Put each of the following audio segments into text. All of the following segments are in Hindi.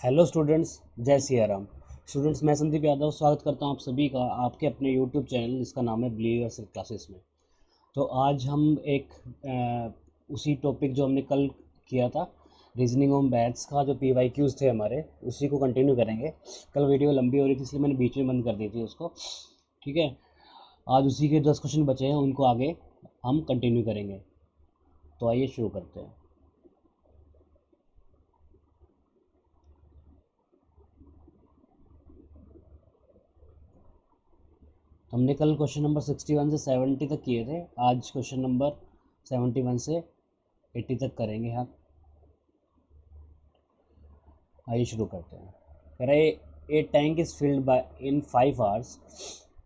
हेलो स्टूडेंट्स, जय सिया राम। स्टूडेंट्स, मैं संदीप यादव स्वागत करता हूँ आप सभी का आपके अपने यूट्यूब चैनल जिसका नाम है बिलीवर्स क्लासेस में। तो आज हम एक उसी टॉपिक जो हमने कल किया था, रीजनिंग ऑन बैट्स का, जो PYQs थे हमारे, उसी को कंटिन्यू करेंगे। कल वीडियो लंबी हो रही थी इसलिए मैंने बीच में बंद कर दी थी उसको। ठीक है, आज उसी के 10 क्वेश्चन बचे हैं, उनको आगे हम कंटिन्यू करेंगे। तो आइए शुरू करते हैं। हमने कल क्वेश्चन नंबर 61 से 70 तक किए थे। आज क्वेश्चन नंबर 71 से 80 तक करेंगे हम। आइए शुरू करते हैं। कह रहे a tank is filled by in 5 hours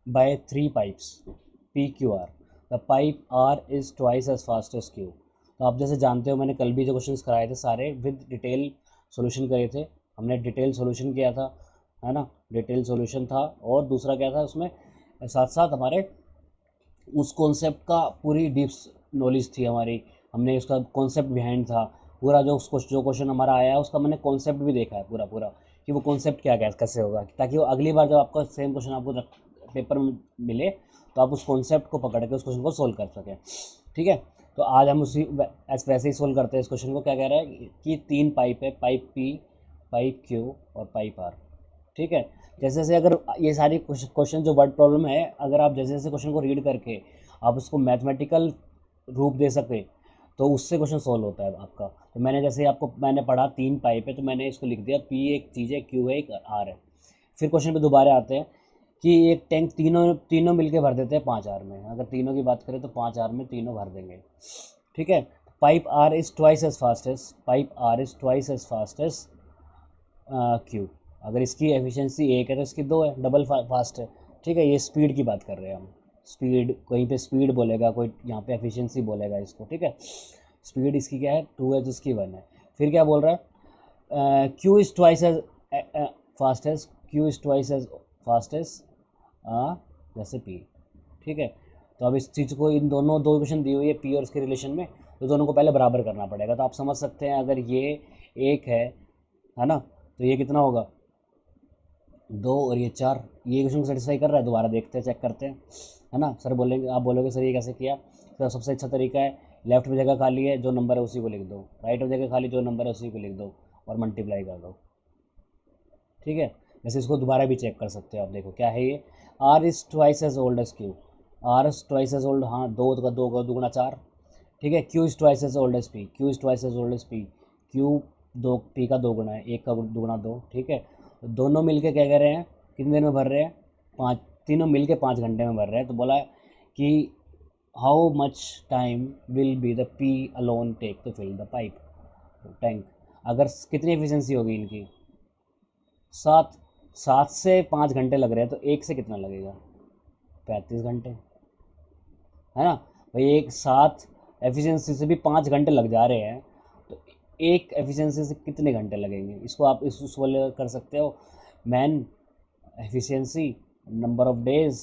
by 3 pipes PQR। The pipe R is twice as fast as Q। तो आप जैसे जानते हो, मैंने कल भी जो क्वेश्चंस कराए थे सारे विद डिटेल सॉल्यूशन करे थे। हमने डिटेल सॉल्यूशन किया था, है ना। डिटेल सॉल्यूशन था और दूसरा क्या था उसमें, साथ साथ हमारे उस कॉन्सेप्ट का पूरी डीप नॉलेज थी हमारी। हमने उसका कॉन्सेप्ट बिहाइंड था पूरा, जो क्वेश्चन हमारा आया है उसका मैंने कॉन्सेप्ट भी देखा है पूरा पूरा, कि वो कॉन्सेप्ट क्या कैसे होगा, ताकि वो अगली बार जब आपका सेम क्वेश्चन आपको पेपर में मिले तो आप उस कॉन्सेप्ट को पकड़ के उस क्वेश्चन को सोल्व कर सकें। ठीक है, तो आज हम उसी वैसे ही सोल्व करते हैं इस क्वेश्चन को। क्या कह रहा है कि 3 पाइप है, पाइप P, पाइप Q और पाइप R। ठीक है, जैसे जैसे अगर ये सारी क्वेश्चन जो वर्ड प्रॉब्लम है, अगर आप जैसे जैसे क्वेश्चन को रीड करके आप उसको मैथमेटिकल रूप दे सके तो उससे क्वेश्चन सॉल्व होता है आपका। तो मैंने जैसे आपको मैंने पढ़ा 3 पाइप है तो मैंने इसको लिख दिया P एक चीज़ है, Q है, एक R है। फिर क्वेश्चन पे दोबारा आते हैं कि एक टैंक तीनों तीनों मिलके भर देते हैं 5 आर में। अगर तीनों की बात करें तो 5 आर में तीनों भर देंगे। ठीक है, pipe R is twice as fast as pipe R is twice as fast as Q। अगर इसकी एफिशिएंसी 1 है तो इसकी 2 है, डबल फास्ट है। ठीक है, ये स्पीड की बात कर रहे हैं हम। स्पीड, कहीं पे स्पीड बोलेगा कोई, यहाँ पे एफिशिएंसी बोलेगा इसको। ठीक है, स्पीड इसकी क्या है, 2 है तो इसकी 1 है। फिर क्या बोल रहा है, Q is twice as fast as Q is twice as fast as जैसे P। ठीक है, तो अब इस चीज़ को, इन दोनों दो इक्वेशन दी हुई है P और इसके रिलेशन में, तो दोनों को पहले बराबर करना पड़ेगा। तो आप समझ सकते हैं, अगर ये 1 है ना, तो ये कितना होगा 2 और ये 4। ये इक्वेशन को सेटिस्फाई कर रहा है। दोबारा देखते हैं, चेक करते हैं, है ना। सर बोलेंगे, आप बोलोगे सर ये कैसे किया। तो सबसे अच्छा तरीका है, लेफ्ट में जगह खाली है, जो नंबर है उसी को लिख दो। राइट में जगह खाली, जो नंबर है उसी को लिख दो और मल्टीप्लाई कर दो। ठीक है, वैसे इसको दोबारा भी चेक कर सकते हो आप। देखो क्या है ये, R is twice as old as Q। R is twice as old, हाँ, 2 का दुगुना 4। ठीक है, Q is twice as old as P। Q is twice as old as P। Q 2, P का 2 गुना है, 1 का दुगुना 2। ठीक है, तो दोनों मिलके क्या कह रहे हैं, कितनी देर में भर रहे हैं, 5, तीनों मिलके 5 घंटे में भर रहे हैं। तो बोला कि how much time will be the P alone take to fill the pipe tank. अगर कितनी एफिशिएंसी होगी इनकी, 7 7 से 5 घंटे लग रहे हैं, तो 1 से कितना लगेगा, 35 घंटे, है ना। भाई एक 7 एफिशिएंसी से भी 5 घंटे लग जा रहे हैं, तो एक एफिशिएंसी से कितने घंटे लगेंगे। इसको आप इस वाले कर सकते हो, man efficiency number of days.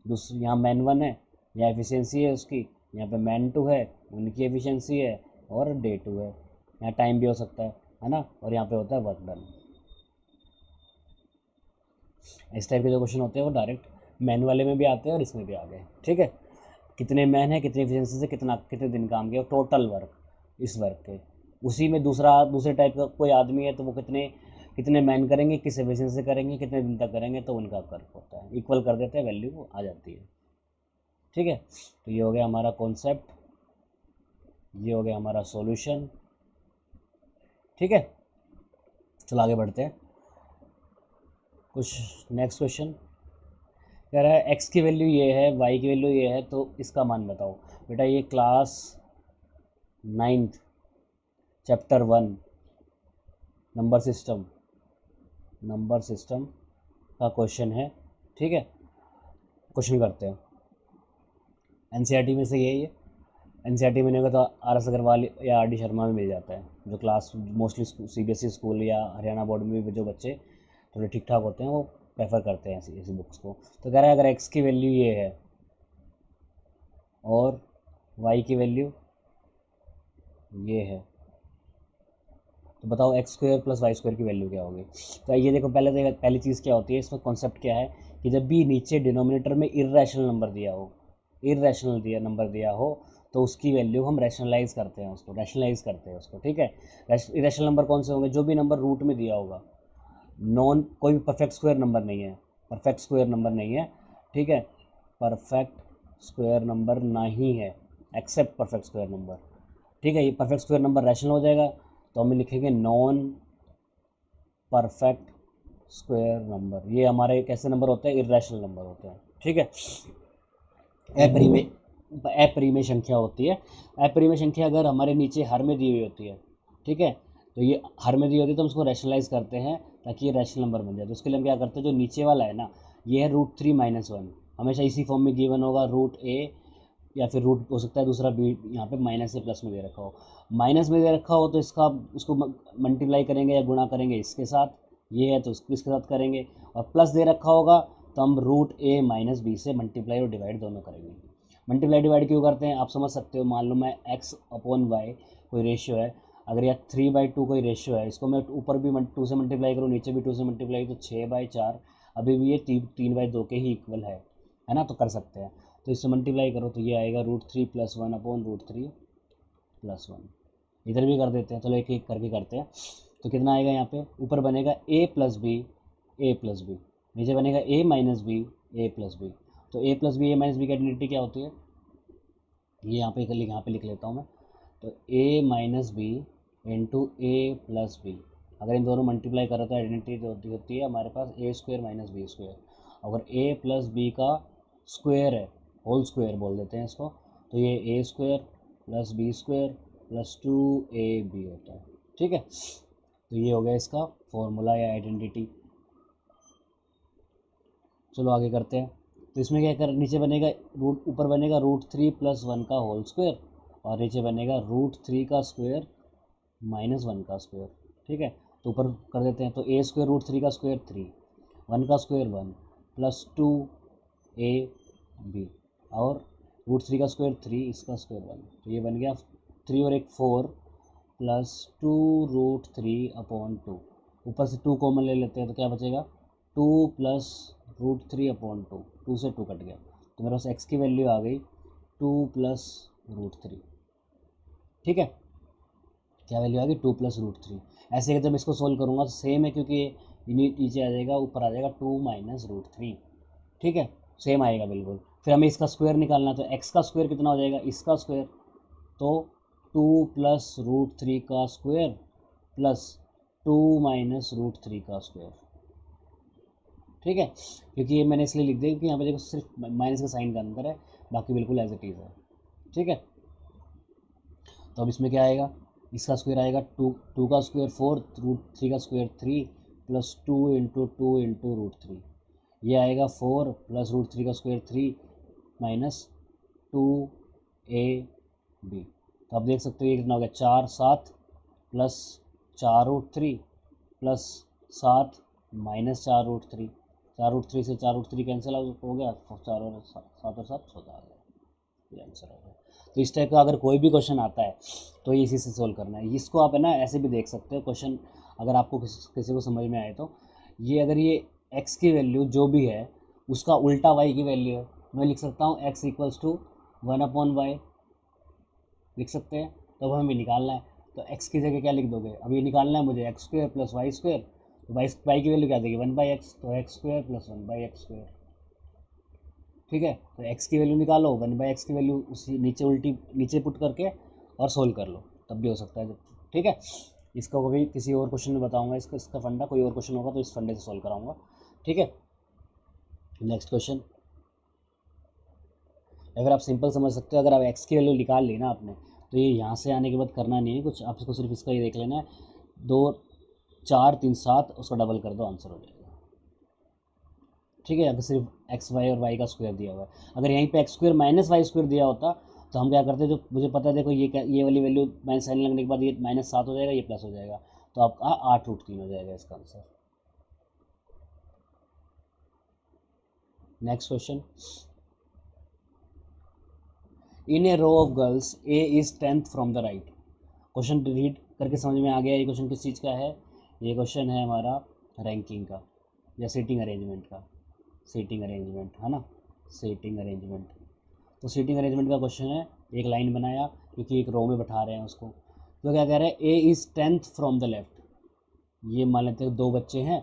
दूसरी यहाँ मैन 1 है, यहाँ एफिशिएंसी है उसकी, यहाँ पे मैन 2 है, उनकी एफिशिएंसी है, और डे 2 है। यहाँ टाइम भी हो सकता है ना, और यहाँ पे होता है वर्क डन। इस टाइप के जो क्वेश्चन होते हैं वो डायरेक्ट मैन वाले में भी आते हैं और इसमें भी आ गए। ठीक है, कितने मैन है, कितनी एफिशिएंसी से कितने दिन काम किया, टोटल वर्क, इस वर्क के। उसी में दूसरे टाइप का कोई आदमी है तो वो कितने कितने मैन करेंगे, किस एफिशिएंसी से करेंगे, कितने दिन तक करेंगे, तो उनका वर्क होता है, इक्वल कर देते हैं, वैल्यू आ जाती है। ठीक है, तो ये हो गया हमारा कॉन्सेप्ट, ये हो गया हमारा सॉल्यूशन। ठीक है, चलो आगे बढ़ते हैं। कुछ नेक्स्ट क्वेश्चन कह रहा है x की वैल्यू ये है, y की वैल्यू ये है, तो इसका मान बताओ। बेटा ये class 9th chapter 1 number system का क्वेश्चन है। ठीक है, क्वेश्चन करते हैं। एनसीईआरटी में से यही है। एनसीईआरटी में नहीं होगा तो RS अग्रवाल या RD शर्मा में मिल जाता है, जो क्लास मोस्टली CBSE स्कूल या हरियाणा बोर्ड में भी जो बच्चे थोड़े ठीक ठाक होते हैं वो प्रेफर करते हैं ऐसी बुक्स को। तो कह रहा है अगर x की वैल्यू ये है और y की वैल्यू ये है, तो बताओ x square plus y square की वैल्यू क्या होगी। तो ये देखो पहली चीज़ क्या होती है, इसमें कॉन्सेप्ट क्या है कि जब भी नीचे डिनोमिनेटर में इर्रेशनल नंबर दिया हो, नंबर दिया हो, तो उसकी वैल्यू हम रैशनलाइज करते हैं उसको, ठीक है। इरेशनल नंबर कौन से होंगे, जो भी नंबर रूट में दिया होगा, नॉन कोई भी परफेक्ट स्क्वायर नंबर नहीं है, ठीक है, परफेक्ट स्क्वायर नंबर नहीं है, एक्सेप्ट परफेक्ट स्क्वायर नंबर, ठीक है। ये परफेक्ट स्क्वायर नंबर रैशनल हो जाएगा, तो हम लिखेंगे नॉन परफेक्ट स्क्वायर नंबर। ये हमारे कैसे नंबर होते हैं, इर्रेशनल नंबर होते हैं, ठीक है। अपरिमेय संख्या होती है। अपरिमेय संख्या अगर हमारे नीचे हर में दी हुई होती है, ठीक है, तो ये हर में दी होती है तो हम उसको रैशनलाइज करते हैं ताकि ये रैशनल नंबर बन जाए। तो उसके लिए हम क्या करते हैं, जो नीचे वाला है ना, ये है √3 - 1, हमेशा इसी फॉर्म में गिवन होगा, √a या फिर रूट हो सकता है दूसरा बी, यहाँ पे माइनस से प्लस में दे रखा हो, तो इसका उसको मल्टीप्लाई करेंगे या गुणा करेंगे इसके साथ, ये है तो इसके साथ करेंगे, और प्लस दे रखा होगा तो हम √a - b से मल्टीप्लाई और डिवाइड दोनों करेंगे। मल्टीप्लाई डिवाइड क्यों करते हैं आप समझ सकते हो। मान लो मैं x/y कोई रेशियो है, अगर यह 3/2 कोई रेशियो है, इसको मैं ऊपर भी 2 से मल्टीप्लाई करूँ, नीचे भी 2 से मल्टीप्लाई, तो 6/4 अभी भी ये 3/2 के ही इक्वल है ना, तो कर सकते हैं। तो इससे मल्टीप्लाई करो तो ये आएगा √3 + 1/√3 + 1। इधर भी कर देते हैं, चलो एक एक करके करते हैं। तो कितना आएगा, यहाँ पे ऊपर बनेगा a + b, नीचे बनेगा a - b, a + b। तो a + b, a - b की आइडेंटिटी क्या होती है, ये यहाँ पे लिख लेता हूँ मैं। तो a - b into a + b, अगर इन दोनों मल्टीप्लाई करो तो आइडेंटिटी होती है हमारे पास a² - b²। अगर a + b का स्क्वायर है, होल स्क्वायर बोल देते हैं इसको, तो ये a² + b² + 2ab होता है, ठीक है। तो ये हो गया इसका फॉर्मूला या आइडेंटिटी। चलो आगे करते हैं। तो इसमें क्या कर, नीचे बनेगा ऊपर बनेगा √3 + 1 का होल स्क्वायर, और नीचे बनेगा √3 का स्क्वायर - 1 का स्क्वायर, ठीक है। तो ऊपर कर देते हैं, तो a² √3 का स्क्वायर 3, 1 का स्क्वायर 1 + 2ab, और √3 का स्क्वायर 3, इसका स्क्वायर 1, तो ये बन गया 3 और 1 4 + 2√3/2। ऊपर से 2 कॉमन ले लेते हैं तो क्या बचेगा, 2 + √3/2, 2 से 2 कट गया, तो मेरे पास x की वैल्यू आ गई 2 + √3, ठीक है। क्या वैल्यू आ गई, 2 + √3। ऐसे जब इसको सोल्व करूँगा तो सेम है, क्योंकि नीचे आ जाएगा, ऊपर आ जाएगा 2 - √3, ठीक है, सेम आएगा बिल्कुल। फिर हमें इसका स्क्वायर निकालना, तो x का स्क्वायर कितना हो जाएगा, इसका स्क्वायर, तो 2 + √3 का स्क्वायर प्लस 2 - √3 का स्क्वायर, ठीक है। क्योंकि ये मैंने इसलिए लिख दिया क्योंकि यहाँ पे देखो सिर्फ माइनस का साइन का अंतर है, बाकी बिल्कुल एज इट इज़ है, ठीक है। तो अब इसमें क्या आएगा, इसका स्क्वायर आएगा 2 का स्क्वायर 4, √3 का स्क्वायर 3 + 2 × 2 × √3, ये आएगा 4 + √3 का स्क्वायर 3 - 2ab। तो आप देख सकते हो ये कितना हो गया, 4 7 + 4√3 + 7 - 4√3, 4√3 से 4√3 कैंसिल हो गया, 4 और 7 और 7 14 आ गया, ये आंसर हो गया। तो इस टाइप का अगर कोई भी क्वेश्चन आता है तो ये इसी से सोल्व करना है। इसको आप है ना ऐसे भी देख सकते हो क्वेश्चन, अगर आपको किसी को समझ में आए तो, ये अगर ये x की वैल्यू जो भी है उसका उल्टा y की वैल्यू है, मैं लिख सकता हूँ x = 1/y, लिख सकते हैं। तो अब हमें निकालना है, तो x की जगह क्या लिख दोगे, अब ये निकालना है मुझे x² + y², तो y की वैल्यू क्या देगी 1/x, तो x² + 1/x², ठीक है। तो x की वैल्यू निकालो, 1/x की वैल्यू उसी नीचे पुट करके और सोल्व कर लो, तब भी हो सकता है, ठीक है। इसका कभी किसी और क्वेश्चन में बताऊंगा, इसका फंडा, कोई और क्वेश्चन होगा तो इस फंडे से सोल्व कराऊंगा, ठीक है। नेक्स्ट क्वेश्चन, अगर आप सिंपल समझ सकते हो, अगर आप x की वैल्यू निकाल ली ना आपने, तो ये यहाँ से आने के बाद करना नहीं है कुछ, आपको सिर्फ इसका ये देख लेना है, 2 4 3 7, उसका डबल कर दो, आंसर हो जाएगा, ठीक है। अगर सिर्फ x y और y का स्क्वायर दिया हुआ है, अगर यहीं पे x² - y² दिया होता तो हम क्या करते, जो मुझे पता है देखो ये वाली वैल्यू माइनस साइन लगने के बाद ये -7 हो जाएगा, ये प्लस हो जाएगा, तो आपका 8√3 हो जाएगा इसका answer. Next question, in a row of girls A is 10th from the right, question read, करके समझ में आ गया ये क्वेश्चन किस चीज़ का है? ये क्वेश्चन है हमारा रैंकिंग का या सीटिंग अरेंजमेंट का। सीटिंग अरेंजमेंट है ना, सीटिंग अरेंजमेंट। तो सीटिंग अरेंजमेंट का क्वेश्चन है, एक लाइन बनाया क्योंकि एक रो में बैठा रहे हैं उसको। तो क्या कह रहे हैं? A is 10th from the left. ये मान लेते हैं दो बच्चे हैं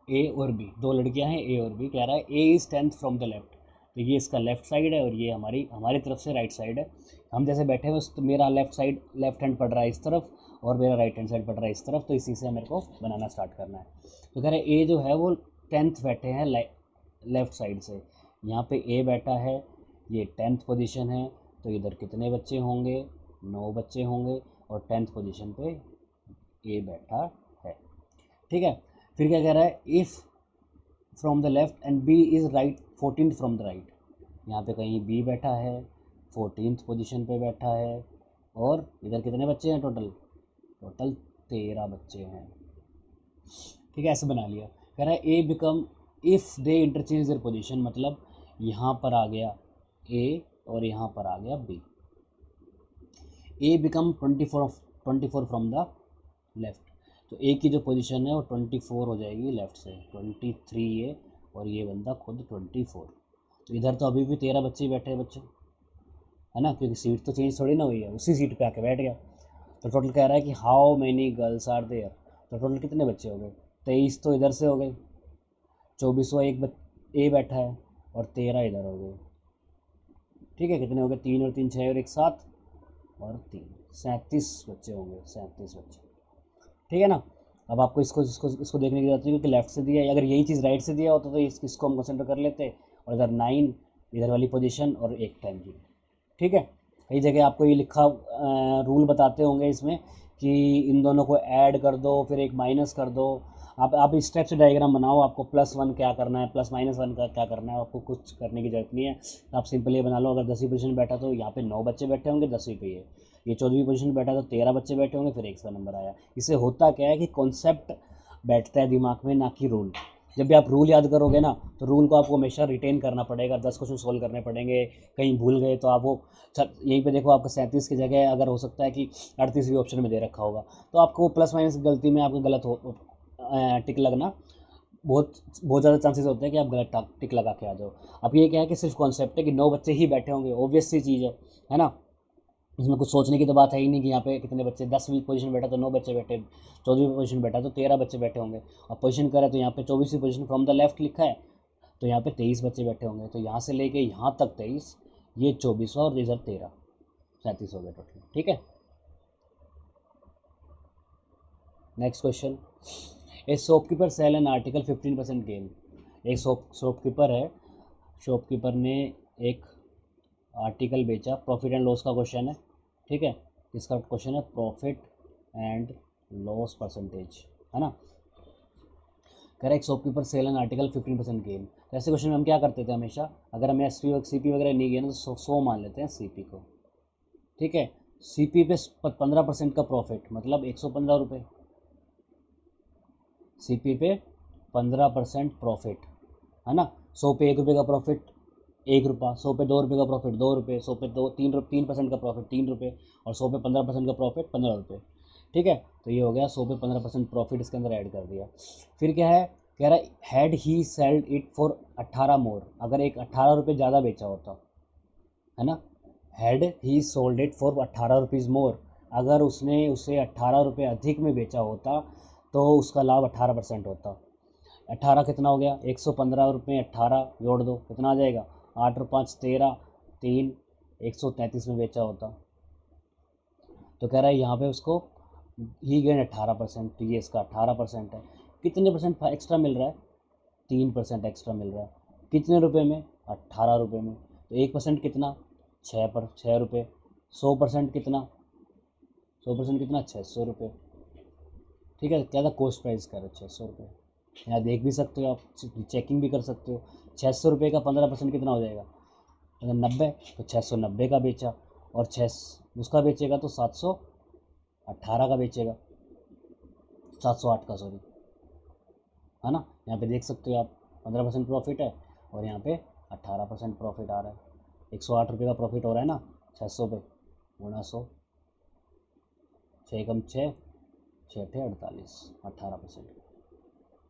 ए और बी, दो लड़कियां हैं ए और बी। कह रहा है A is 10th from the left. तो ये इसका लेफ्ट साइड है और ये हमारी तरफ से राइट साइड है। हम जैसे बैठे हुए तो मेरा लेफ्ट साइड लेफ्ट हैंड पड़ रहा है इस तरफ और मेरा राइट हैंड साइड पड़ रहा है इस तरफ। तो इसी से मेरे को बनाना स्टार्ट करना है। तो कह रहे हैं ए जो है वो 10th बैठे हैं लेफ्ट साइड से। यहाँ पे ए बैठा है, ये 10th पोजीशन है। तो इधर कितने बच्चे होंगे? 9 बच्चे होंगे और 10th पोजीशन पे ए बैठा है। ठीक है। फिर क्या कह रहा है? If from the left end B is right 14th from the right. यहाँ पे कहीं बी बैठा है, 14th पोजीशन पे बैठा है और इधर कितने बच्चे हैं टोटल? टोटल 13 बच्चे हैं। ठीक है, ऐसे बना लिया। कह रहा है A become if they interchange their position, मतलब यहाँ पर आ गया ए और यहाँ पर आ गया B. A become 24 from the left. तो ए की जो पोजीशन है वो 24 हो जाएगी लेफ्ट से, 23 ये और ये बंदा खुद 24। तो इधर तो अभी भी 13 बच्चे ही बैठे हैं बच्चों, है ना, क्योंकि सीट तो चेंज थोड़ी ना हुई है, उसी सीट पे आके बैठ गया। तो टोटल कह रहा है कि how many girls are there. तो टोटल कितने बच्चे हो गए? 23 तो इधर से हो गए, 24वां एक ए बैठा है और 13 इधर हो गए। ठीक है, कितने हो गए? 3 और 3 6 और 1 7 और 3 37 बच्चे होंगे, 37 बच्चे। ठीक है ना। अब आपको इसको देखने की जरूरत नहीं क्योंकि लेफ्ट से दिया है। अगर यही चीज़ राइट से दिया होता तो इसको हम कंसिडर कर लेते और इधर 9 इधर वाली पोजीशन और एक 10 की। ठीक है, कई जगह आपको ये लिखा रूल बताते होंगे इसमें कि इन दोनों को ऐड कर दो फिर एक माइनस कर दो। आप इस टाइप से डायग्राम बनाओ, आपको +1 क्या करना है, +-1 का क्या करना है, आपको कुछ करने की जरूरत नहीं है। आप सिंपल ये बना लो, अगर 10वीं पोजीशन बैठा तो यहाँ पे 9 बच्चे बैठे होंगे, 10वीं पे ये 14वीं पोजीशन बैठा तो 13 बच्चे बैठे होंगे, फिर एक का नंबर आया। इससे होता क्या है कि कॉन्सेप्ट बैठता है दिमाग में, ना कि रूल। जब भी आप रूल याद करोगे ना तो रूल को आपको हमेशा रिटेन करना पड़ेगा, 10 क्वेश्चन सोल्व करने पड़ेंगे। कहीं भूल गए तो आप वो यहीं पे देखो, आपका 37 की जगह अगर हो सकता है कि 38 भी ऑप्शन में दे रखा होगा, तो आपको +-, गलती में आपको गलत हो टिक लगना बहुत बहुत ज़्यादा चांसेस होते हैं कि आप गलत टिक लगा के आ जाओ। अब ये क्या है कि सिर्फ कॉन्सेप्ट है कि 9 बच्चे ही बैठे होंगे, ऑब्वियस सी चीज़ है ना। इसमें कुछ सोचने की तो बात है ही नहीं कि यहाँ पे कितने बच्चे, 10वीं पोजीशन बैठा तो 9 बच्चे बैठे, 14वीं पोजीशन बैठा तो 13 बच्चे बैठे होंगे। और पोजीशन करें तो यहाँ पे 24वीं पोजीशन फ्रॉम द लेफ्ट लिखा है तो यहाँ पे 23 बच्चे बैठे होंगे। तो यहाँ से लेके यहाँ तक 23, ये 24वां और इधर 13, 37 हो गए टोटल। ठीक है, next question. A shopkeeper sell an article 15% gain. एक शॉपकीपर है, शॉपकीपर ने एक आर्टिकल बेचा, प्रॉफिट एंड लॉस का क्वेश्चन है। ठीक है, इसका क्वेश्चन है प्रॉफिट एंड लॉस परसेंटेज, है ना। Correct, shopkeeper sell an article 15% gain. तो ऐसे क्वेश्चन में हम क्या करते थे हमेशा, अगर हमें सीपी वगैरह नहीं गया ना तो 100 मान लेते हैं सीपी को। ठीक है, सीपी पे 15% का प्रॉफिट मतलब 115 रुपये, सीपी पे 15% प्रॉफिट, है ना। 100 पे 1 रुपये का प्रॉफिट 1 रुपया, 100 पे 2 रुपये का प्रॉफिट 2 रुपये, 100 पे 3% का प्रॉफिट 3 रुपये और 100 पे 15% का प्रॉफिट 15 रुपये। ठीक है, तो ये हो गया 100 पे 15% प्रॉफिट इसके अंदर ऐड कर दिया। फिर क्या है, कह रहा है had he sailed it for 18 मोर। अगर एक 18 रुपये ज़्यादा बेचा होता, है ना, had he sold it for 18 rupees मोर, अगर उसने उसे 18 रुपये अधिक में बेचा होता तो उसका लाभ 18% होता। 18 कितना हो गया, 115 रुपये 18 जोड़ दो कितना आ जाएगा, 8 और 5 13, 3 133 में बेचा होता। तो कह रहा है यहाँ पे उसको ही गेन 18%, तो ये इसका 18% है। कितने परसेंट एक्स्ट्रा मिल रहा है? 3% एक्स्ट्रा मिल रहा है। कितने रुपए में? 18 रुपये में। तो 1% कितना, 6 रुपये। 100% कितना, 100% कितना, 600 रुपये। ठीक है, क्या था कॉस्ट प्राइस का, 600 रुपये। यहाँ देख भी सकते हो आप, चेकिंग भी कर सकते हो। 600 रुपये का 15% कितना हो जाएगा, अगर 90 तो 690 का बेचा और 6 उसका बेचेगा तो 718 का बेचेगा, 708 का सॉरी, है ना। यहाँ पे देख सकते हो आप 15% प्रॉफिट है और यहाँ पे 18% प्रॉफिट आ रहा है। 108 रुपये का प्रॉफिट हो रहा है ना, 600 पे गुणा 100, 6 कम 6, 6 अठे 48, 18%।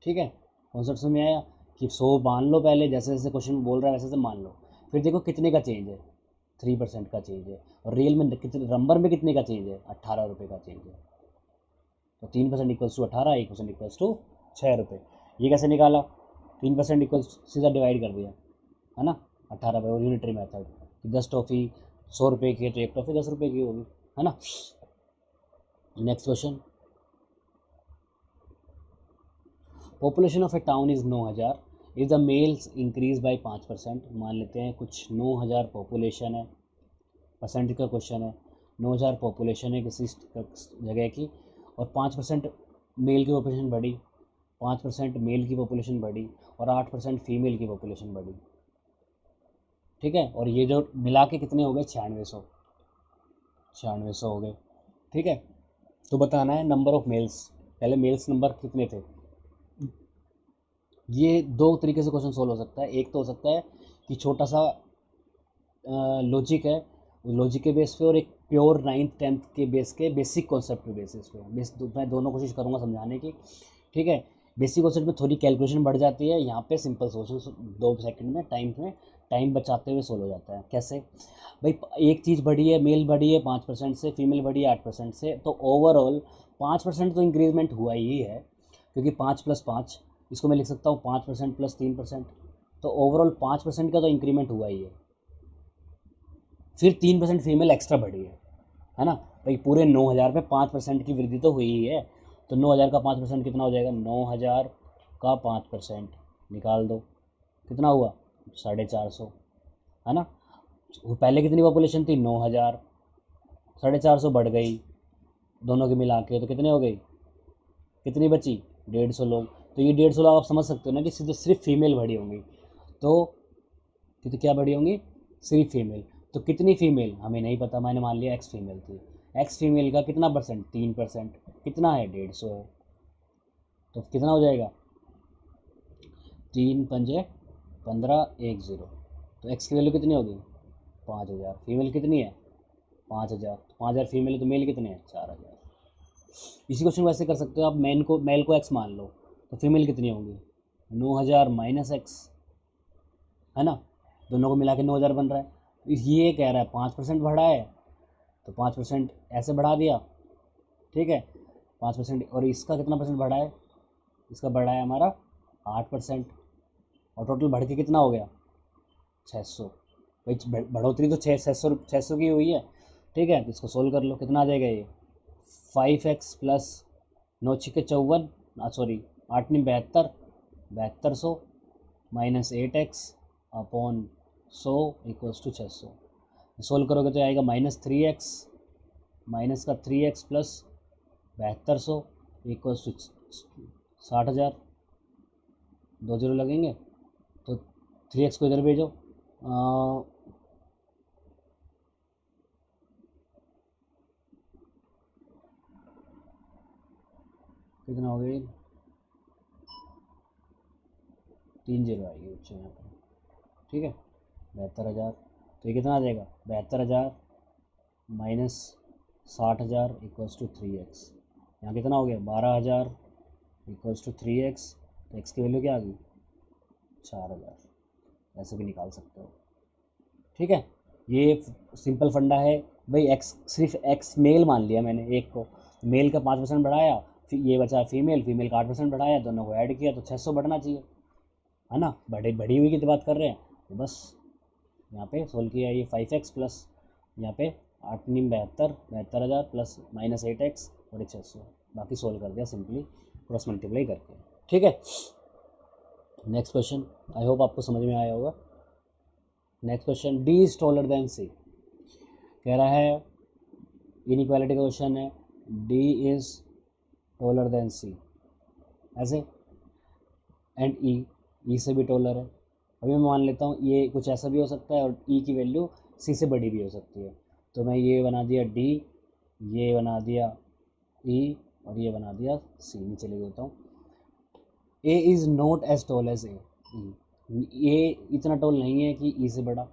ठीक है, कॉन्सेप्ट समझ में आया कि 100 मान लो पहले, जैसे जैसे क्वेश्चन बोल रहा है वैसे वैसे मान लो। फिर देखो कितने का चेंज है, 3% का चेंज है, और रियल में कितने नंबर में कितने का चेंज है, 18 रुपये का चेंज है। तो 3% इक्वल्स टू 18, 1% इक्वल्स टू 6 रुपये। ये कैसे निकाला, 3% इक्वल्स सीधा डिवाइड कर दिया, है ना, 18 रुपये, और यूनिटरी मेथड कि 10 टॉफ़ी 100 रुपये की है तो एक टॉफ़ी 10 रुपये की होगी, है ना। Next question, population of A town is 9000 if the mails increase by 5%। मान लेते हैं कुछ 9000 पॉपुलेशन है, परसेंट का क्वेश्चन है, 9000 पॉपुलेशन है किसी जगह की, और 5% मेल की पॉपुलेशन बढ़ी, 5% मेल की पॉपुलेशन बढ़ी, और 8% फीमेल की पॉपुलेशन बढ़ी। ठीक है, और ये जो मिला के कितने हो गए, 9600 हो गए। ठीक है, तो बताना है नंबर ऑफ मेल्स, पहले मेल्स नंबर कितने थे। ये दो तरीके से क्वेश्चन सोल्व हो सकता है। एक तो हो सकता है कि छोटा सा लॉजिक है, लॉजिक के बेस पे, और एक प्योर 9th 10th के बेस के बेसिक कॉन्सेप्ट के बेसिस पे। मैं दोनों कोशिश करूँगा समझाने की। ठीक है, बेसिक कॉन्सेप्ट में थोड़ी कैलकुलेशन बढ़ जाती है, यहाँ पे सिंपल सोल्यूशन 2 सेकंड में टाइम बचाते हुए सोल्व हो जाता है। कैसे भाई, एक चीज़ बढ़ी है, मेल बढ़ी है 5% से, फीमेल बढ़ी है 8% से, तो ओवरऑल 5% तो इंक्रीजमेंट हुआ ही है, क्योंकि 5 + 5, इसको मैं लिख सकता हूँ 5% + 3%, तो ओवरऑल 5% का तो इंक्रीमेंट हुआ ही है। फिर 3% फीमेल एक्स्ट्रा बढ़ी है ना भाई। पूरे 9000 पे 5% की वृद्धि तो हुई ही है, तो 9000 का 5% कितना हो जाएगा, 9000 का 5% निकाल दो, कितना हुआ 450, है ना। पहले कितनी पॉपुलेशन थी, 9000, 450 बढ़ गई दोनों के मिला के, तो कितने हो गई, कितनी बची, 150 लोग। तो ये 150 लोग आप समझ सकते हो ना कि सिर्फ फीमेल बढ़ी होंगी, तो क्या बढ़ी होंगी, सिर्फ फीमेल। तो कितनी फीमेल हमें नहीं पता, मैंने मान लिया एक्स फीमेल थी, एक्स फीमेल का कितना परसेंट, 3%, कितना है, 150 है, तो कितना हो जाएगा, 3 पंजे 15, 10, तो एक्स की वैल्यू कितनी होगी, 5000। फीमेल कितनी है, 5000, 5000 फीमेल है, तो मेल कितने हैं, 4000। इसी क्वेश्चन को ऐसे कर सकते हो आप, मेल को एक्स मान लो, तो फीमेल कितनी होंगी, 9000 - एक्स, है ना, दोनों को मिला के 9000 बन रहा है। ये कह रहा है 5% बढ़ा है, तो 5% ऐसे बढ़ा दिया। ठीक है, 5%, और इसका कितना परसेंट बढ़ा है, इसका बढ़ा है हमारा 8%, और टोटल बढ़ के कितना हो गया, 600। भाई बढ़ोतरी तो 600 की हुई है। ठीक है, तो इसको सोल्व कर लो, कितना आ जाएगा ये, 5x + 9 × 54, sorry 8 × 72, 7200 - 8x upon 100 = 600। Solve करोगे तो आएगा -3x, माइनस का 3x + 7200 = 60,000, 2 0 लगेंगे, तो 3x को इधर भेजो, कितना हो गई, 3 0 आएगी बच्चे यहाँ पर। ठीक है, 72,000, तो ये कितना आ जाएगा, 72,000 - 60,000 = 3x। यहाँ कितना हो गया, 12,000 = 3x, तो x की वैल्यू क्या आ गई, 4000। ऐसे भी निकाल सकते हो। ठीक है, ये सिंपल फंडा है भाई। एक्स, सिर्फ एक्स मेल मान लिया मैंने एक को, मेल का 5% बढ़ाया, फिर ये बचा फीमेल, फीमेल का 8% बढ़ाया, दोनों को ऐड किया तो 600 बढ़ना चाहिए, है ना। बढ़ी हुई की तो बात कर रहे हैं, तो बस यहाँ पे सोल्व किया, ये 5x प्लस यहाँ पे 8 × 72, 72,000 प्लस -8x और 600, बाकी सोल्व कर दिया सिंपली क्रॉस मल्टीप्लाई करके। ठीक है, नेक्स्ट क्वेश्चन, आई होप आपको समझ में आया होगा। Next question, D is taller than C, कह रहा है इनइक्वालिटी का क्वेश्चन है, D is taller than C ऐसे, एंड E से भी टॉलर है। अभी मैं मान लेता हूँ ये कुछ ऐसा भी हो सकता है, और E की वैल्यू C से बड़ी भी हो सकती है, तो मैं ये बना दिया D, ये बना दिया E, और ये बना दिया C, नीचे लिख देता हूँ। A is not as tall as A इतना टॉल नहीं है कि E से बड़ा।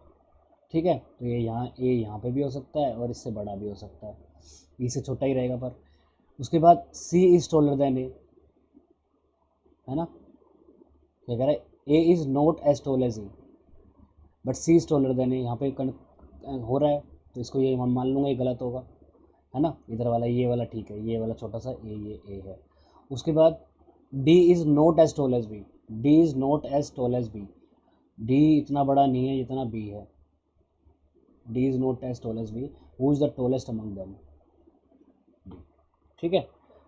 ठीक है, तो ये यहाँ A यहाँ पे भी हो सकता है, और इससे बड़ा भी हो सकता है, E से छोटा ही रहेगा पर। उसके बाद C is taller than A, है ना, क्या कह रहा है, A is not as tall as E but C is taller than A, यहाँ पे हो रहा है तो इसको ये हम मान लूँगा ये गलत होगा, है ना, इधर वाला ये वाला ठीक है, ये वाला छोटा सा ये A है। उसके बाद D is not as tall as B, D is not as tall as B, D इतना बड़ा नहीं है जितना B है, D is not as tall as B, who is the tallest among them, ठीक है।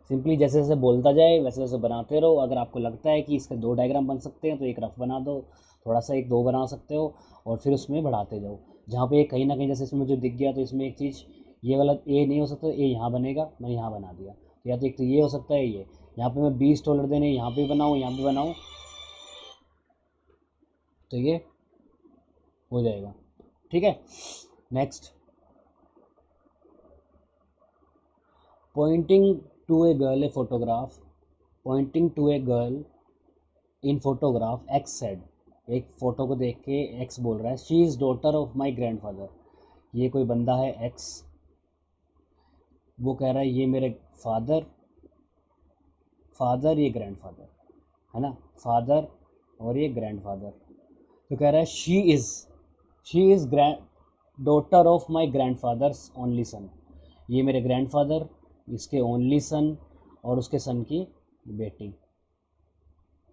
सिंपली जैसे जैसे बोलता जाए वैसे वैसे बनाते रहो। अगर आपको लगता है कि इसके 2 डायग्राम बन सकते हैं तो एक रफ बना दो, थोड़ा सा एक 2 बना सकते हो और फिर उसमें बढ़ाते जाओ। जहाँ पे कहीं ना कहीं जैसे इसमें मुझे दिख गया तो इसमें एक चीज़ ये वाला ए नहीं हो सकता, ए यहाँ बनेगा, मैंने यहाँ बना दिया, तो या तो एक तो ये हो सकता है, ये यहाँ पे मैं 20 डॉलर देने यहाँ पे बनाऊँ यहाँ पे बनाऊँ तो ये हो जाएगा, ठीक है। Next, pointing to a girl a photograph, pointing to a girl in photograph x said, एक फ़ोटो को देख के एक्स बोल रहा है she is daughter of my grandfather, ये कोई बंदा है एक्स, वो कह रहा है ये मेरे फादर, फादर ये ग्रैंडफादर, है ना, फादर और ये ग्रैंडफादर, तो कह रहा है she is daughter of my grandfathers only son, ये मेरे ग्रैंडफादर इसके ओनली सन और उसके सन की बेटी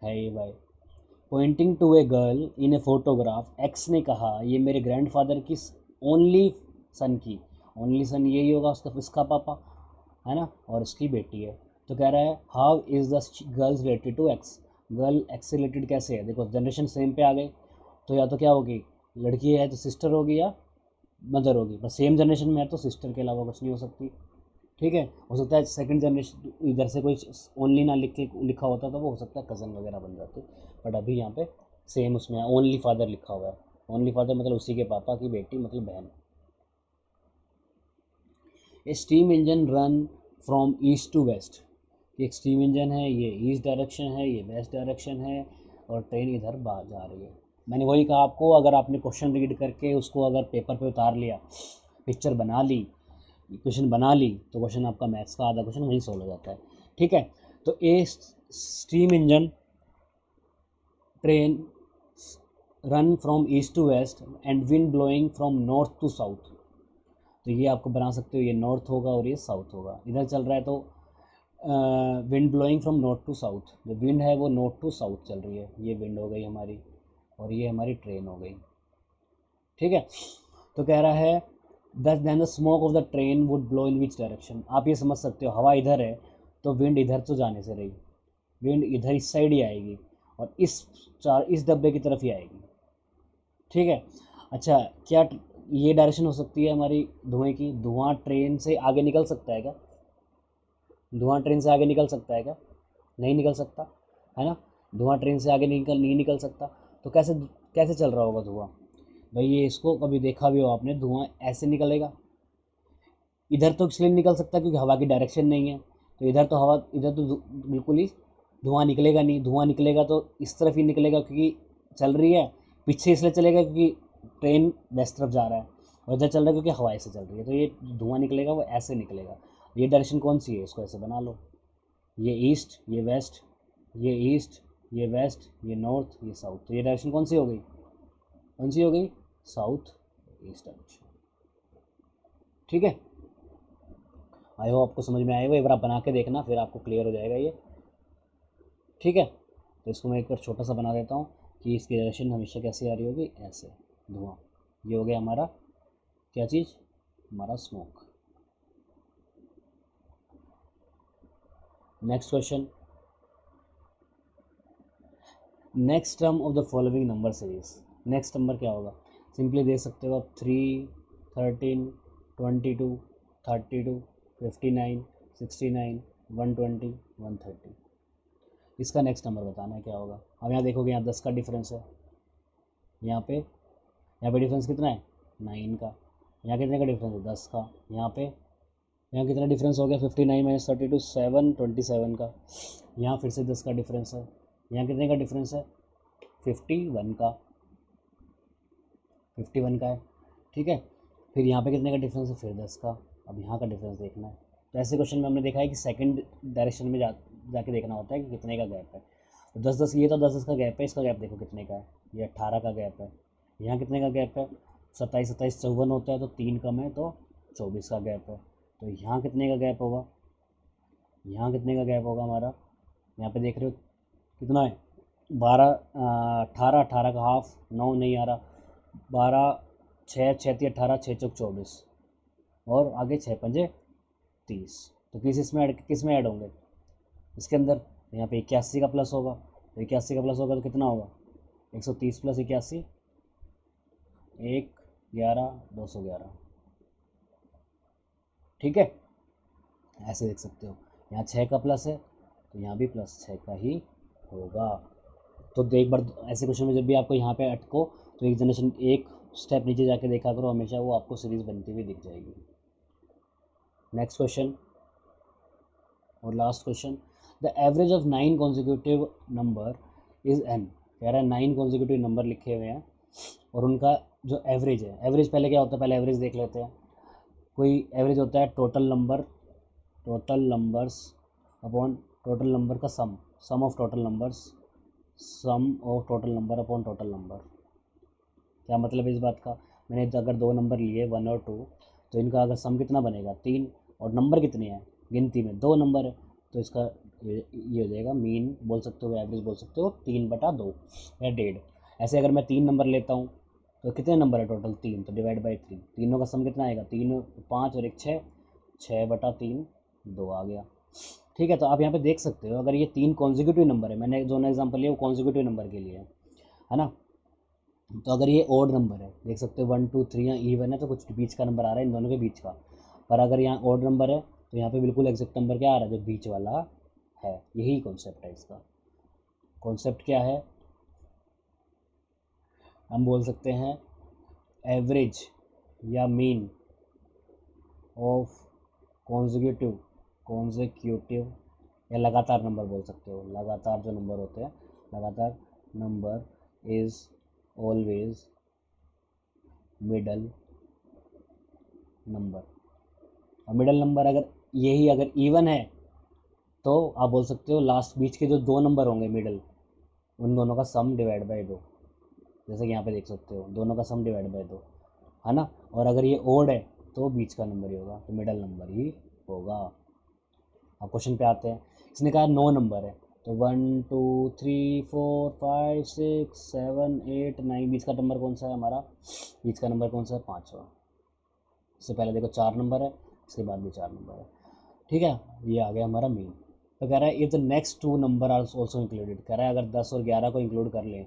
है ये भाई। Pointing to a girl in a photograph, x ने कहा ये मेरे ग्रैंडफादर की ओनली सन की, ओनली सन यही होगा उसका इसका पापा, है ना, और उसकी बेटी है। तो कह रहा है how is the girls related to x, girl x से रिलेटेड कैसे है, देखो जनरेशन सेम पे आ गए तो या तो क्या होगी, लड़की है तो सिस्टर होगी या मदर होगी, बस सेम जनरेशन में है तो सिस्टर के अलावा कुछ नहीं हो सकती, ठीक है। हो सकता है सेकंड जनरेशन इधर से कोई ओनली ना लिखा होता तो वो हो सकता है कज़न वगैरह बन जाती, बट अभी यहाँ पे सेम उसमें ओनली फादर लिखा हुआ है, ओनली फादर मतलब उसी के पापा की बेटी मतलब बहन। A steam engine run from east to west, एक स्टीम इंजन है, ये ईस्ट डायरेक्शन है, ये वेस्ट डायरेक्शन है और ट्रेन इधर बाहर जा रही है। मैंने वही कहा आपको, अगर आपने क्वेश्चन रीड करके उसको अगर पेपर पे उतार लिया, पिक्चर बना ली, इक्वेशन बना ली तो क्वेश्चन आपका मैथ्स का आधा क्वेश्चन वहीं सॉल्व हो जाता है, ठीक है। तो a steam engine train run from east to west and wind blowing from north to south, तो ये आपको बना सकते हो, ये नॉर्थ होगा और ये साउथ होगा, इधर चल रहा है तो wind blowing from north to south, जो विंड है वो नॉर्थ टू साउथ चल रही है, ये विंड हो गई हमारी और ये हमारी ट्रेन हो गई, ठीक है। तो कह रहा है then the smoke of the train would blow in which direction, आप ये समझ सकते हो हवा इधर है तो विंड इधर तो जाने से रही, विंड इधर इस साइड ही आएगी और इस डब्बे की तरफ ही आएगी, ठीक है। अच्छा क्या ये डायरेक्शन हो सकती है हमारी धुएं की, धुआं ट्रेन से आगे निकल सकता है क्या, धुआं ट्रेन से आगे निकल सकता है क्या, नहीं निकल सकता, है ना, धुआं ट्रेन से आगे नहीं निकल सकता, तो कैसे कैसे चल रहा होगा धुआं, भाई ये इसको कभी देखा भी हो आपने, धुआं ऐसे निकलेगा, इधर तो इसलिए निकल सकता है क्योंकि हवा की डायरेक्शन नहीं है, तो इधर तो हवा इधर तो बिल्कुल ही धुआं निकलेगा नहीं, धुआं निकलेगा तो इस तरफ ही निकलेगा क्योंकि चल रही है, पीछे इसलिए चलेगा क्योंकि ट्रेन वेस्ट तरफ जा रहा है और इधर चल रहा है क्योंकि हवा ऐसे चल रही है, तो ये धुआं निकलेगा वो ऐसे निकलेगा, ये डायरेक्शन कौन सी है इसको ऐसे बना लो, ये ईस्ट ये वेस्ट, ये ईस्ट ये वेस्ट ये नॉर्थ ये साउथ, तो ये डायरेक्शन कौन सी हो गई, कौन सी हो गई, साउथ ईस्ट डायरेक्शन, ठीक है। आई होप आपको समझ में आएगा, एक बार आप बना के देखना फिर आपको क्लियर हो जाएगा ये, ठीक है। तो इसको मैं एक बार छोटा सा बना देता हूँ कि इसकी डायरेक्शन हमेशा कैसी आ रही होगी, ऐसे धुआं, ये हो गया हमारा क्या चीज़, हमारा smoke. Next question, next term of the following number series, next number क्या होगा, सिंपली दे सकते हो आप 3, 13, 22, 32, 59, 69, 120, 130, इसका नेक्स्ट नंबर बताना है क्या होगा। अब यहाँ देखोगे यहाँ 10 का डिफरेंस है, यहाँ पे डिफरेंस कितना है 9 का, यहाँ कितने का डिफरेंस है 10 का, यहाँ कितना डिफरेंस हो गया 59 माइनस 32 7 27 का, यहाँ फिर से 10 का डिफरेंस है, यहाँ कितने का डिफरेंस है 51 का, 51 का है, ठीक है। फिर यहाँ पे कितने का डिफरेंस है फिर 10 का, अब यहाँ का डिफरेंस देखना है तो ऐसे क्वेश्चन में हमने देखा है कि सेकंड डायरेक्शन में जाके देखना होता है कि कितने का गैप है। तो 10-10 ये तो 10-10 का गैप है, इसका गैप देखो कितने का है, ये 18 का गैप है। यहाँ कितने का गैप है, 27-27 54 होता है, तो 3 कम है तो 24 का गैप है। तो यहाँ कितने का गैप होगा, यहाँ कितने का गैप होगा हमारा, यहाँ पे देख रहे हो कितना है, 12 18 18 का हाफ 9 नहीं आ रहा, 12 6 6 18 6 चौक 24 और आगे 6 पंजे 30। तो किस में ऐड होंगे, इसके अंदर। यहाँ पे 81 का प्लस होगा, तो 81 का प्लस होगा तो कितना होगा, 130 प्लस 81 111 211। ठीक है, ऐसे देख सकते हो। यहाँ 6 का प्लस है तो यहाँ भी प्लस 6 का ही होगा। तो एक बार ऐसे क्वेश्चन में जब भी आपको यहाँ पे अटको तो एक स्टेप नीचे जाके देखा करो, हमेशा वो आपको सीरीज बनती हुई दिख जाएगी। नेक्स्ट क्वेश्चन और last question, the average of 9 consecutive number is n। कह रहा है 9 कॉन्जिक्यूटिव नंबर लिखे हुए हैं और उनका जो एवरेज है, एवरेज पहले क्या होता है, पहले एवरेज देख लेते हैं। कोई एवरेज होता है total numbers upon total number का sum of total number upon total number. क्या मतलब है इस बात का, मैंने अगर 2 नंबर लिए 1 और 2, तो इनका अगर सम कितना बनेगा 3, और नंबर कितने हैं गिनती में 2 नंबर है, तो इसका ये हो जाएगा मीन बोल सकते हो, एवरेज बोल सकते हो 3/2 या 1.5। ऐसे अगर मैं 3 नंबर लेता हूँ तो कितने नंबर है टोटल 3, तो डिवाइड बाई 3, तीनों का सम कितना आएगा 3 5 और 1 6, 6/3 2 आ गया। ठीक है, तो आप यहाँ पे देख सकते हो अगर ये 3 कॉन्जिक्यूटिव नंबर है, मैंने जो एग्जाम्पल लिया वो कॉन्जिक्यूटिव नंबर के लिए है ना। तो अगर ये ओड नंबर है, देख सकते हो 1 2 3 यहाँ इवन है तो कुछ बीच का नंबर आ रहा है इन दोनों के बीच का, पर अगर यहाँ ओड नंबर है तो यहाँ पे बिल्कुल एग्जैक्ट नंबर क्या आ रहा है, जो बीच वाला है। यही कॉन्सेप्ट है इसका। कॉन्सेप्ट क्या है, हम बोल सकते हैं एवरेज या मीन ऑफ कॉन्जिक्यूटिव या लगातार नंबर बोल सकते हो। लगातार जो नंबर होते हैं, लगातार number is always middle number. और मिडल नंबर अगर इवन है तो आप बोल सकते हो लास्ट बीच के जो 2 नंबर होंगे मिडल, उन दोनों का सम डिवाइड बाय 2, जैसे कि यहाँ पे देख सकते हो दोनों का सम डिवाइड बाय 2 है ना। और अगर ये ओड है तो बीच का नंबर ही होगा, तो मिडल नंबर ही होगा। अब क्वेश्चन पे आते हैं, इसने कहा 9 नंबर है, तो 1 2 3 4 5 6 7 8 9, बीच का नंबर कौन सा है हमारा, बीच का नंबर कौन सा है 5वां। इससे पहले देखो 4 नंबर है, इसके बाद भी 4 नंबर है। ठीक है, ये आ गया हमारा मीन। तो कह रहा है if the next 2 number are also included, कह रहा है अगर 10 और 11 को इंक्लूड कर लें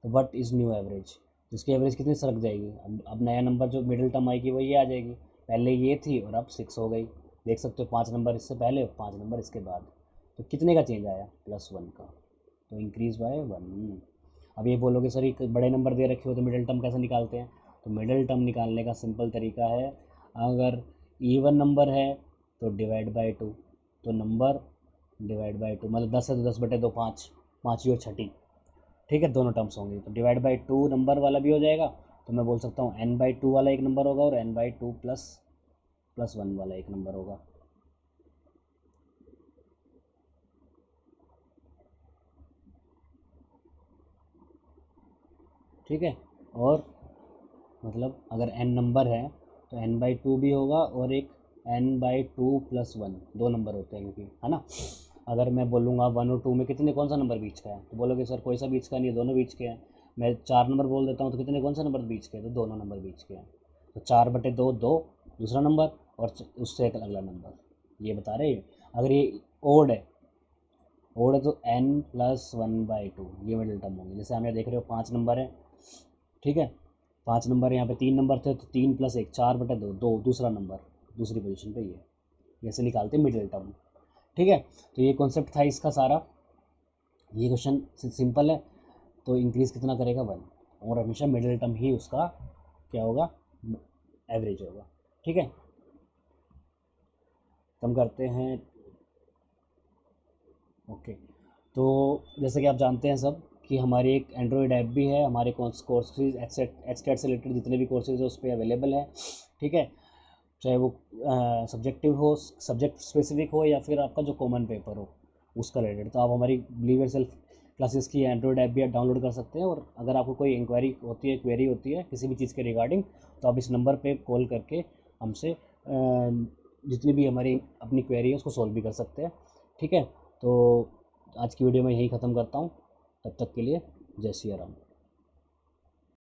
तो व्हाट इज़ न्यू एवरेज, इसकी एवरेज कितनी सरक जाएगी। अब नया नंबर जो मिडिल टर्म आएगी वो ये आ जाएगी, पहले ये थी और अब 6 हो गई। देख सकते हो 5 नंबर इससे पहले और 5 नंबर इसके बाद, तो कितने का चेंज आया, +1 का, तो इंक्रीज बाय 1। अब ये बोलोगे सर एक बड़े नंबर दे रखे हो तो मिडिल टर्म कैसे निकालते हैं, तो मिडिल टर्म निकालने का सिंपल तरीका है, अगर इवन नंबर है तो डिवाइड बाय 2, तो नंबर डिवाइड बाय 2 मतलब 10 है तो 10/2 5, 5वीं और छठी। ठीक है, दोनों टर्म्स होंगी, तो डिवाइड बाय 2 नंबर वाला भी हो जाएगा, तो मैं बोल सकता हूँ n/2 वाला एक नंबर होगा और n/2 +1 वाला एक नंबर होगा। ठीक है, और मतलब अगर n नंबर है तो n/2 भी होगा और एक n/2 + 1, 2 नंबर होते हैं क्योंकि है ना। अगर मैं बोलूँगा 1 और 2 में कितने कौन सा नंबर बीच का है, तो बोलोगे सर कोई सा बीच का नहीं है, दोनों बीच के हैं। मैं 4 नंबर बोल देता हूँ तो कितने कौन सा नंबर बीच के हैं, तो दोनों नंबर बीच के हैं। तो 4/2 2 दूसरा नंबर और उससे एक अगला नंबर, ये बता रहे हैं। अगर ये ओड है तो n+1/2 ये मिडिल टर्म होंगे। जैसे हमें देख रहे हो 5 नंबर है, ठीक है, 5 नंबर यहाँ पे 3 नंबर थे तो 3 + 1 4/2 2 दूसरा नंबर दूसरी पोजीशन पे, ये ऐसे निकालते मिडिल टर्म। ठीक है, तो ये कॉन्सेप्ट था इसका सारा। ये क्वेश्चन सिंपल है, तो इंक्रीज़ कितना करेगा 1, और हमेशा मिडिल टर्म ही उसका क्या होगा, एवरेज होगा। ठीक है, कम करते हैं। ओके, तो जैसे कि आप जानते हैं सब कि हमारी एक एंड्रॉयड ऐप भी है, हमारे कोर्सेज एचटेट से रिलेटेड जितने भी कोर्सेज है उस पर अवेलेबल है। ठीक है, चाहे वो सब्जेक्टिव हो, सब्जेक्ट स्पेसिफिक हो, या फिर आपका जो कॉमन पेपर हो उसका रिलेटेड। तो आप हमारी बिलीव योरसेल्फ क्लासेस की एंड्रॉयड ऐप भी आप डाउनलोड कर सकते हैं। और अगर आपको कोई इंक्वायरी होती है, क्वेरी होती है किसी भी चीज़ के रिगार्डिंग, तो आप इस नंबर पे कॉल करके हमसे जितनी भी हमारी अपनी क्वेरी है उसको सॉल्व भी कर सकते हैं। ठीक है, तो आज की वीडियो में यहीं ख़त्म करता हूँ। तब तक के लिए जय सिया राम।